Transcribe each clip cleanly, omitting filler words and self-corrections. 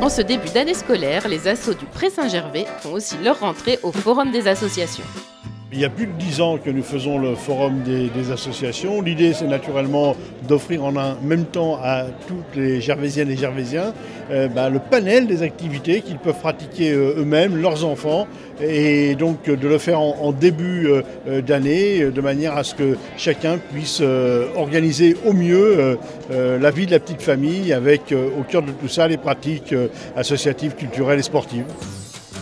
En ce début d'année scolaire, les assos du Pré-Saint-Gervais font aussi leur rentrée au Forum des associations. Il y a plus de 10 ans que nous faisons le forum des associations. L'idée, c'est naturellement d'offrir en un même temps à toutes les Gervaisiennes et Gervaisiens le panel des activités qu'ils peuvent pratiquer eux-mêmes, leurs enfants, et donc de le faire en début d'année, de manière à ce que chacun puisse organiser au mieux la vie de la petite famille, avec au cœur de tout ça les pratiques associatives, culturelles et sportives.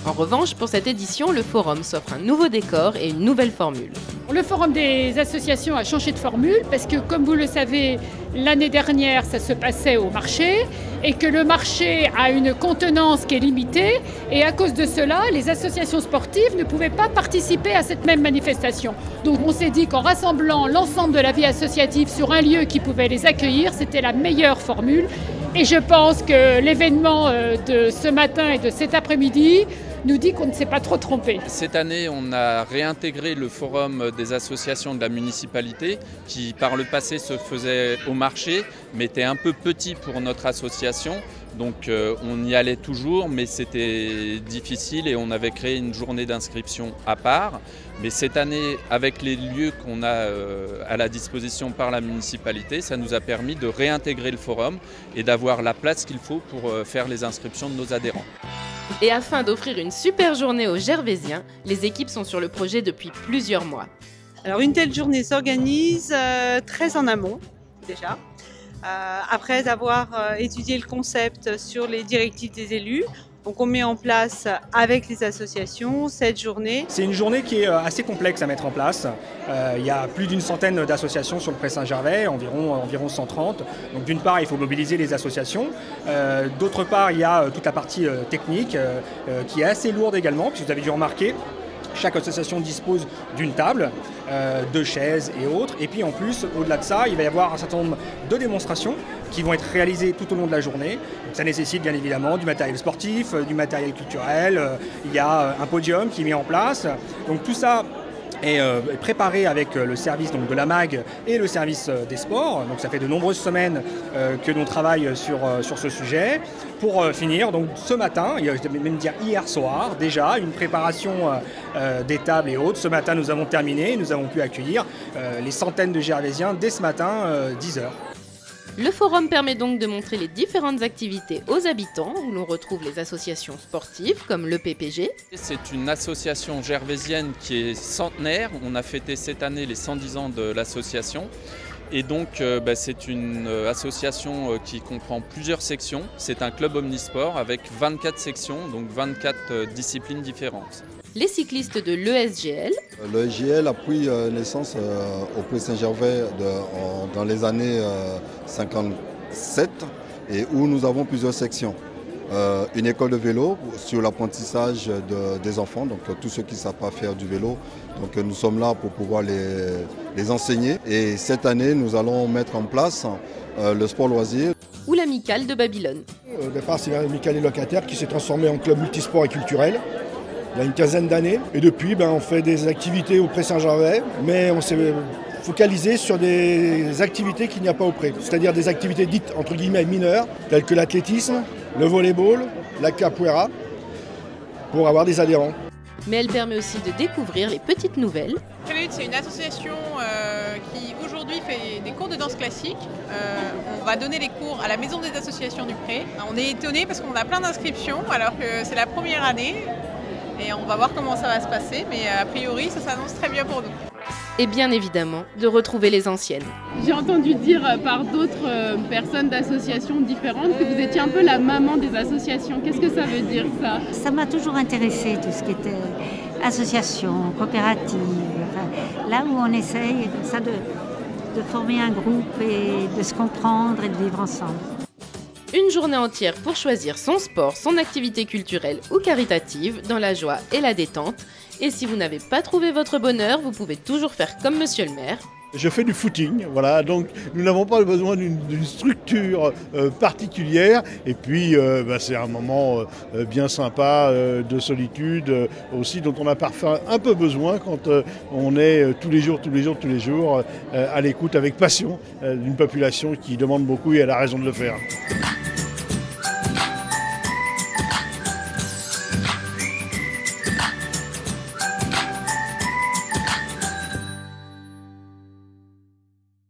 En revanche, pour cette édition, le forum s'offre un nouveau décor et une nouvelle formule. Le forum des associations a changé de formule parce que, comme vous le savez, l'année dernière, ça se passait au marché et que le marché a une contenance qui est limitée et à cause de cela, les associations sportives ne pouvaient pas participer à cette même manifestation. Donc on s'est dit qu'en rassemblant l'ensemble de la vie associative sur un lieu qui pouvait les accueillir, c'était la meilleure formule. Et je pense que l'événement de ce matin et de cet après-midi nous dit qu'on ne s'est pas trop trompé. Cette année, on a réintégré le forum des associations de la municipalité qui par le passé se faisait au marché mais était un peu petit pour notre association. Donc on y allait toujours mais c'était difficile et on avait créé une journée d'inscription à part. Mais cette année, avec les lieux qu'on a à la disposition par la municipalité, ça nous a permis de réintégrer le forum et d'avoir la place qu'il faut pour faire les inscriptions de nos adhérents. Et afin d'offrir une super journée aux Gervaisiens, les équipes sont sur le projet depuis plusieurs mois. Alors une telle journée s'organise très en amont déjà. Après avoir étudié le concept sur les directives des élus, donc on met en place avec les associations cette journée. C'est une journée qui est assez complexe à mettre en place. Il y a plus d'une centaine d'associations sur le Pré-Saint-Gervais, environ 130. Donc d'une part, il faut mobiliser les associations. D'autre part, il y a toute la partie technique qui est assez lourde également, puisque vous avez dû remarquer. Chaque association dispose d'une table, de chaises et autres. Et puis en plus, au-delà de ça, il va y avoir un certain nombre de démonstrations qui vont être réalisées tout au long de la journée. Donc, ça nécessite bien évidemment du matériel sportif, du matériel culturel. Il y a un podium qui est mis en place. Donc tout ça est préparé avec le service donc, de la MAG et le service des sports. Donc ça fait de nombreuses semaines que l'on travaille sur ce sujet. Pour finir, donc ce matin, je vais même dire hier soir, déjà, une préparation des tables et autres. Ce matin, nous avons terminé, nous avons pu accueillir les centaines de Gervaisiens dès ce matin, 10h. Le forum permet donc de montrer les différentes activités aux habitants, où l'on retrouve les associations sportives comme le PPG. C'est une association gervaisienne qui est centenaire. On a fêté cette année les 110 ans de l'association. Et donc c'est une association qui comprend plusieurs sections. C'est un club omnisport avec 24 sections, donc 24 disciplines différentes. Les cyclistes de l'ESGL. L'ESGL a pris naissance au Pré-Saint-Gervais dans les années 57 et où nous avons plusieurs sections. Une école de vélo sur l'apprentissage des enfants, donc tous ceux qui ne savent pas faire du vélo. Donc nous sommes là pour pouvoir les enseigner. Et cette année, nous allons mettre en place le sport loisir. Ou l'amicale de Babylone. Au départ, c'est l'amicale des locataires qui s'est transformée en club multisport et culturel. Il y a une quinzaine d'années. Et depuis, on fait des activités au Pré-Saint-Gervais, mais on s'est focalisé sur des activités qu'il n'y a pas au Pré. C'est-à-dire des activités dites, entre guillemets, mineures, telles que l'athlétisme, le volleyball, la capoeira, pour avoir des adhérents. Mais elle permet aussi de découvrir les petites nouvelles. Prélude, c'est une association qui aujourd'hui fait des cours de danse classique. On va donner les cours à la Maison des associations du Pré. On est étonnés parce qu'on a plein d'inscriptions alors que c'est la première année. Et on va voir comment ça va se passer, mais a priori, ça s'annonce très bien pour nous. Et bien évidemment, de retrouver les anciennes. J'ai entendu dire par d'autres personnes d'associations différentes que vous étiez un peu la maman des associations. Qu'est-ce que ça veut dire, ça? Ça m'a toujours intéressé, tout ce qui était association, coopérative. Là où on essaye de former un groupe et de se comprendre et de vivre ensemble. Une journée entière pour choisir son sport, son activité culturelle ou caritative, dans la joie et la détente. Et si vous n'avez pas trouvé votre bonheur, vous pouvez toujours faire comme Monsieur le maire. Je fais du footing, voilà, donc nous n'avons pas besoin d'une structure particulière. Et puis c'est un moment bien sympa de solitude aussi, dont on a parfois un peu besoin quand on est tous les jours à l'écoute avec passion d'une population qui demande beaucoup et elle a raison de le faire. Bye.